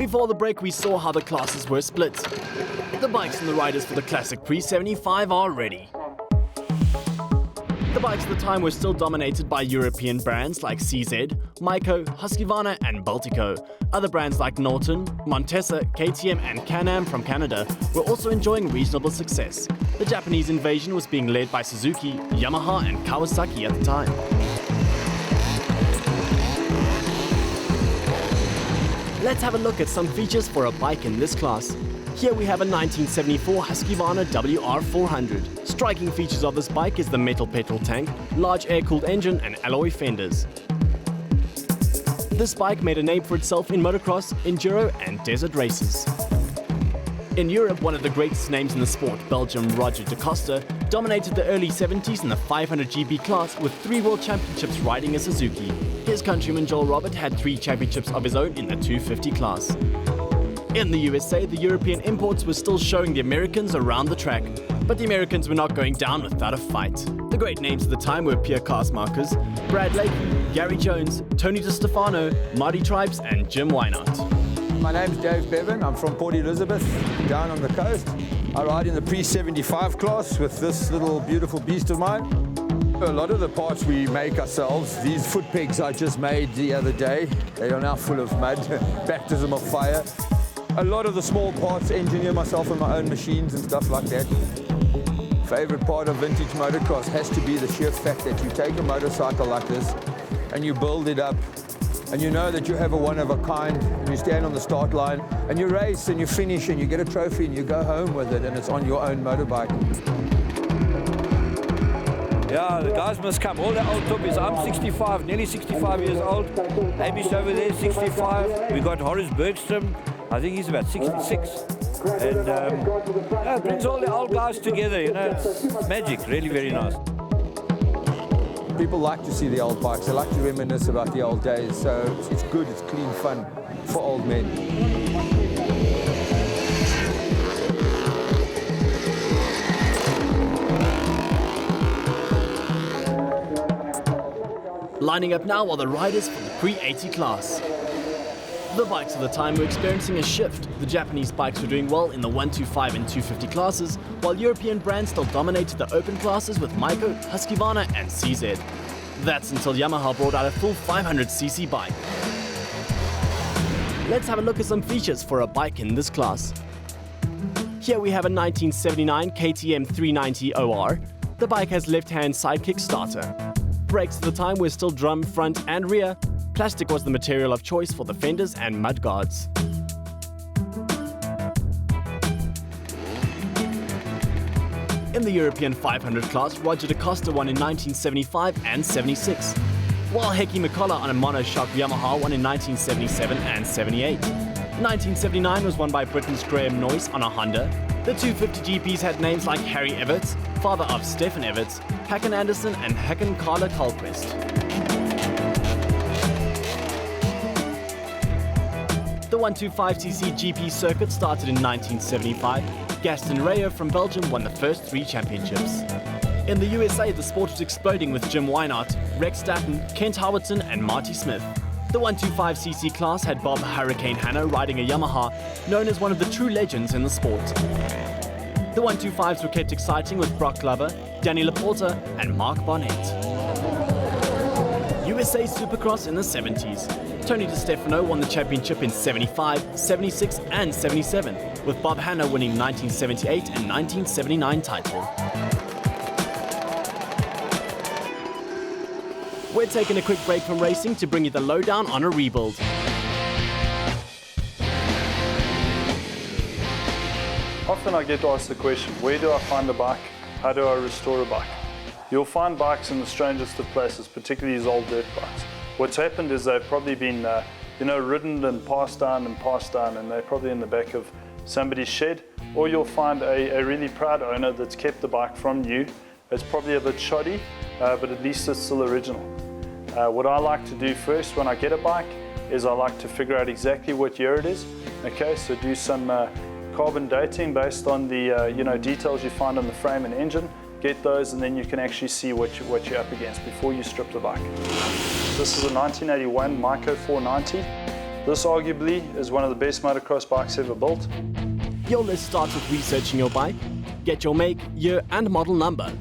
Before the break, we saw how the classes were split. The bikes and the riders for the classic pre-75 are ready. The bikes at the time were still dominated by European brands like CZ, Maiko, Husqvarna and Baltico. Other brands like Norton, Montesa, KTM and Can-Am from Canada were also enjoying reasonable success. The Japanese invasion was being led by Suzuki, Yamaha and Kawasaki at the time. Let's have a look at some features for a bike in this class. Here we have a 1974 Husqvarna WR400. Striking features of this bike is the metal petrol tank, large air-cooled engine and alloy fenders. This bike made a name for itself in motocross, enduro and desert races. In Europe, one of the greatest names in the sport, Belgium Roger de Coster, dominated the early 70s in the 500 GB class with 3 world championships riding a Suzuki. His countryman Joel Robert had 3 championships of his own in the 250 class. In the USA, the European imports were still showing the Americans around the track, but the Americans were not going down without a fight. The great names at the time were Pierre Karsmarkers, Brad Lakey, Gary Jones, Tony DeStefano, Marty Tribes and Jim Wynot. My name's Dave Bevan. I'm from Port Elizabeth, down on the coast. I ride in the pre-75 class with this little beautiful beast of mine. A lot of the parts we make ourselves. These foot pegs I just made the other day, they are now full of mud, baptism of fire. A lot of the small parts engineer myself in my own machines and stuff like that. Favorite part of vintage motocross has to be the sheer fact that you take a motorcycle like this and you build it up and you know that you have a one of a kind and you stand on the start line and you race and you finish and you get a trophy and you go home with it and it's on your own motorbike. Yeah, the guys must come. All the old toppies. I'm 65, nearly 65 years old. Hamish over there, 65. We got Horace Bergstrom. I think he's about 66. And it brings all the old guys together, you know. It's magic, really very nice. People like to see the old bikes. They like to reminisce about the old days. So it's good, it's clean fun for old men. Lining up now are the riders for the pre-80 class. The bikes of the time were experiencing a shift. The Japanese bikes were doing well in the 125 and 250 classes, while European brands still dominated the open classes with Maiko, Husqvarna and CZ. That's until Yamaha brought out a full 500cc bike. Let's have a look at some features for a bike in this class. Here we have a 1979 KTM 390 OR. The bike has left-hand sidekick starter. Brakes at the time were still drum front and rear. Plastic was the material of choice for the fenders and mudguards. In the European 500 class, Roger de Coster won in 1975 and 76, while Heikki McCullough on a monoshock Yamaha won in 1977 and 78. 1979 was won by Britain's Graham Noyce on a Honda. The 250 GPs had names like Harry Everts, father of Stefan Everts, Hakan Andersen and Hakan Karla Karlquist. The 125cc GP circuit started in 1975. Gaston Rayer from Belgium won the first 3 championships. In the USA, the sport was exploding with Jim Wynot, Rex Statton, Kent Howardson and Marty Smith. The 125cc class had Bob Hurricane Hanna riding a Yamaha, known as one of the true legends in the sport. The 125s were kept exciting with Brock Glover, Danny Laporta and Mark Barnett. USA Supercross in the 70s. Tony DeStefano won the championship in 75, 76 and 77, with Bob Hanna winning 1978 and 1979 title. We're taking a quick break from racing to bring you the lowdown on a rebuild. Often I get asked the question, where do I find a bike? How do I restore a bike? You'll find bikes in the strangest of places, particularly these old dirt bikes. What's happened is they've probably been ridden and passed down, and they're probably in the back of somebody's shed. Or you'll find a really proud owner that's kept the bike from you. It's probably a bit shoddy, but at least it's still original. What I like to do first when I get a bike is I like to figure out exactly what year it is. Okay, so do some carbon dating based on the details you find on the frame and engine. Get those, and then you can actually see what you're up against before you strip the bike. This is a 1981 Maiko 490. This arguably is one of the best motocross bikes ever built. Your list starts with researching your bike. Get your make, year and model number.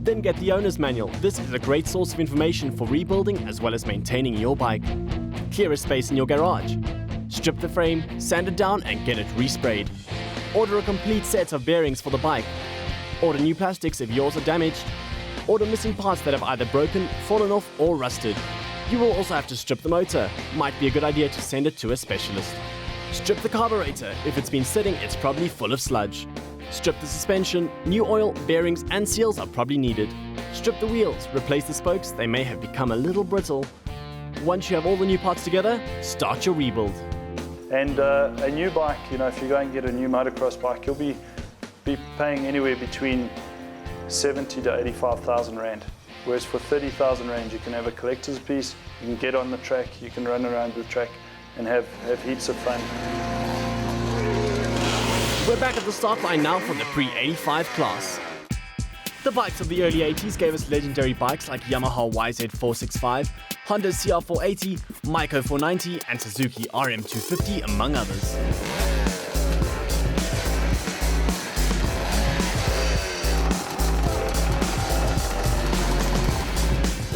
Then get the owner's manual. This is a great source of information for rebuilding as well as maintaining your bike. Clear a space in your garage. Strip the frame, sand it down and get it resprayed. Order a complete set of bearings for the bike. Order new plastics if yours are damaged. Order missing parts that have either broken, fallen off or rusted. You will also have to strip the motor. Might be a good idea to send it to a specialist. Strip the carburetor. If it's been sitting, it's probably full of sludge. Strip the suspension. New oil, bearings and seals are probably needed. Strip the wheels. Replace the spokes. They may have become a little brittle. Once you have all the new parts together, start your rebuild. And a new bike, if you go and get a new motocross bike, you'll be paying anywhere between 70 to 85,000 Rand. Whereas for 30,000 Rand, you can have a collector's piece, you can get on the track, you can run around the track and have heaps of fun. We're back at the start line now for the pre-85 class. The bikes of the early 80s gave us legendary bikes like Yamaha YZ465, Honda CR480, Maiko 490 and Suzuki RM250 among others.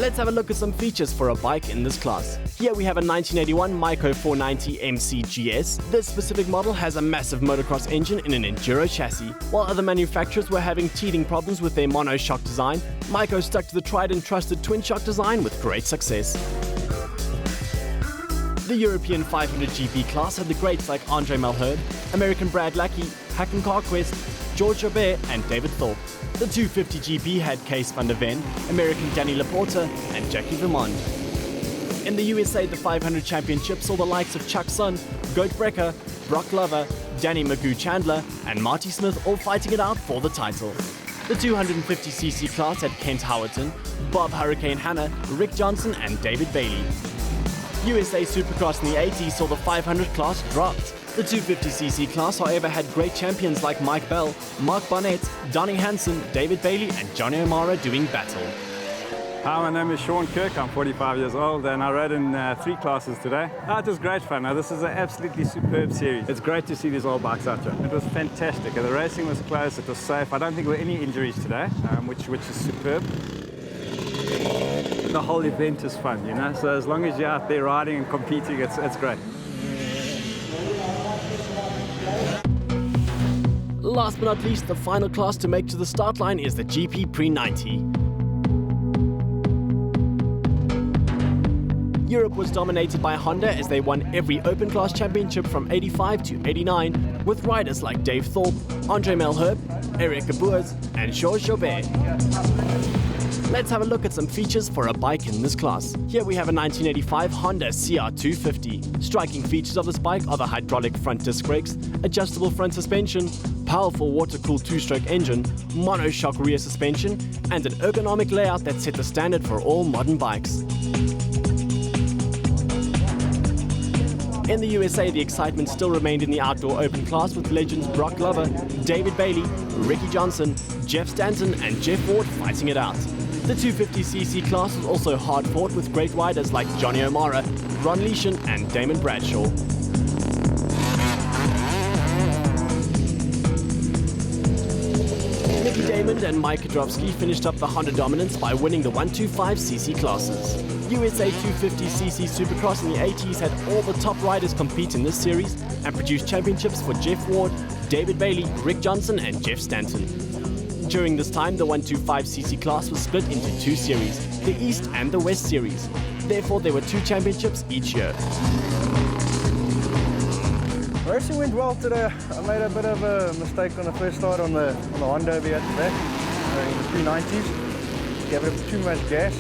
Let's have a look at some features for a bike in this class. Here we have a 1981 Maiko 490 MC GS. This specific model has a massive motocross engine in an enduro chassis. While other manufacturers were having teething problems with their monoshock design, Maiko stuck to the tried and trusted twin shock design with great success. The European 500 GP class had the greats like Andre Malherbe, American Brad Lackey, Hacken Carquest, George Jobert and David Thorpe. The 250 GP had Kees van der Ven, American Danny Laporta and Jackie Vermond. In the USA, the 500 championship saw the likes of Chuck Sun, Goat Brecker, Brock Glover, Danny Magoo Chandler and Marty Smith all fighting it out for the title. The 250cc class had Kent Howerton, Bob Hurricane Hanna, Rick Johnson and David Bailey. USA Supercross in the 80s saw the 500 class dropped. The 250cc class, however, had great champions like Mike Bell, Mark Barnett, Donnie Hansen, David Bailey and Johnny O'Mara doing battle. Hi, my name is Sean Kirk. I'm 45 years old and I rode in 3 classes today. It was great fun. This is an absolutely superb series. It's great to see these old bikes out here. It was fantastic. The racing was close, it was safe. I don't think there were any injuries today, which is superb. The whole event is fun, so as long as you're out there riding and competing, it's great. Last but not least, the final class to make to the start line is the GP Pre-90. Europe was dominated by Honda as they won every open class championship from 85 to 89 with riders like Dave Thorpe, Andre Malherbe, Eric Abours and George Jobert. Let's have a look at some features for a bike in this class. Here we have a 1985 Honda CR250. Striking features of this bike are the hydraulic front disc brakes, adjustable front suspension, powerful water-cooled 2-stroke engine, monoshock rear suspension, and an ergonomic layout that set the standard for all modern bikes. In the USA, the excitement still remained in the outdoor open class with legends Brock Glover, David Bailey, Ricky Johnson, Jeff Stanton and Jeff Ward fighting it out. The 250cc class was also hard fought with great riders like Johnny O'Mara, Ron Leishon and Damon Bradshaw. Nicky Damon and Mike Kudrowski finished up the Honda dominance by winning the 125cc classes. USA 250cc Supercross in the 80s had all the top riders compete in this series and produced championships for Jeff Ward, David Bailey, Rick Johnson and Jeff Stanton. During this time, the 125cc class was split into 2 series, the East and the West series. Therefore, there were 2 championships each year. Racing went well today. I made a bit of a mistake on the first start on the Honda over here at the back, in the 390s. Gave it too much gas.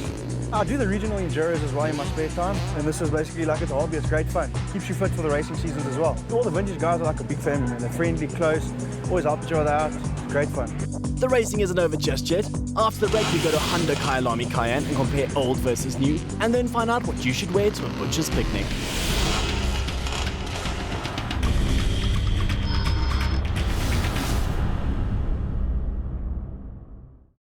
I do the regional enduros as well in my spare time, and this is basically like it's a hobby. It's great fun. Keeps you fit for the racing seasons as well. All the vintage guys are like a big family, man. They're friendly, close, always help each other out. Great fun. The racing isn't over just yet. After the break, we go to Honda Kyalami Cayenne and compare old versus new, and then find out what you should wear to a butcher's picnic.